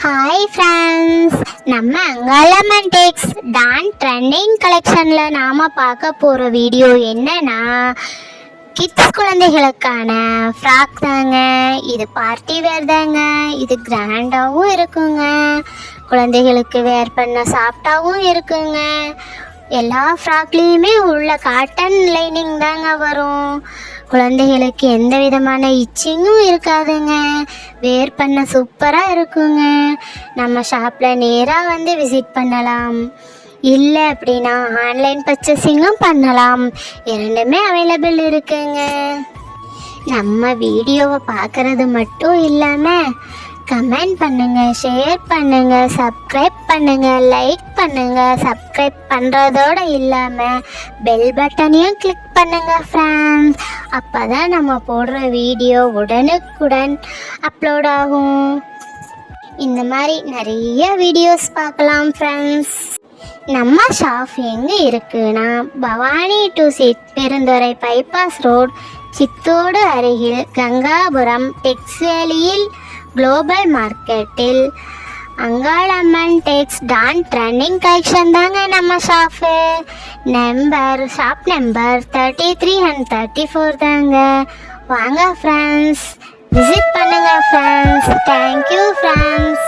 Hi friends, நம்ம அங்காளம்மன் டெக்ஸ் Don trending கலெக்ஷனில் நாம் பார்க்க போகிற வீடியோ என்னன்னா கிட்ஸ் குழந்தைகளுக்கான ஃப்ராக் தாங்க. இது பார்ட்டி வேர் தாங்க. இது கிராண்டாகவும் இருக்குங்க, குழந்தைகளுக்கு வேர் பண்ண சாஃப்டாகவும் இருக்குங்க. எல்லா ஃப்ராக்லேயுமே உள்ள காட்டன் லைனிங் தாங்க வரும். குழந்தைகளுக்கு எந்த விதமான இச்சிங்கும் இருக்காதுங்க. வேர் பண்ண சூப்பராக இருக்குங்க. நம்ம ஷாப்பில் நேராக வந்து விசிட் பண்ணலாம், இல்லை அப்படின்னா ஆன்லைன் பர்ச்சேசிங்கும் பண்ணலாம். இரண்டுமே அவைலபிள் இருக்குங்க. நம்ம வீடியோவை பார்க்குறது மட்டும் இல்லாமல் கமெண்ட் பண்ணுங்கள், ஷேர் பண்ணுங்கள், சப்ஸ்கிரைப் பண்ணுங்கள், லைக் பண்ணுங்கள். சப்ஸ்கிரைப் பண்ணுறதோடு இல்லாமல் பெல் பட்டனையும் கிளிக் பண்ணுங்கள் ஃப்ரெண்ட்ஸ். அப்போ தான் நம்ம போடுற வீடியோ உடனுக்குடன் அப்லோட் ஆகும். இந்த மாதிரி நிறைய வீடியோஸ் பார்க்கலாம் ஃப்ரெண்ட்ஸ். நம்ம ஷாப் எங்கே இருக்குன்னா Bhavani to Perundurai bypass road, Chithode அருகில் கங்காபுரம் டெக்ஸ்வேலியில் குளோபல் மார்க்கெட்டில் அங்காளம்மன் டெக்ஸ் டான் ட்ரெண்டிங் கலெக்ஷன் தாங்க நம்ம ஷாப்பு. ஷாப் நம்பர் 33 and 34 தாங்க. வாங்க ஃப்ரெண்ட்ஸ், விசிட் பண்ணுங்க ஃப்ரெண்ட்ஸ். Thank you friends.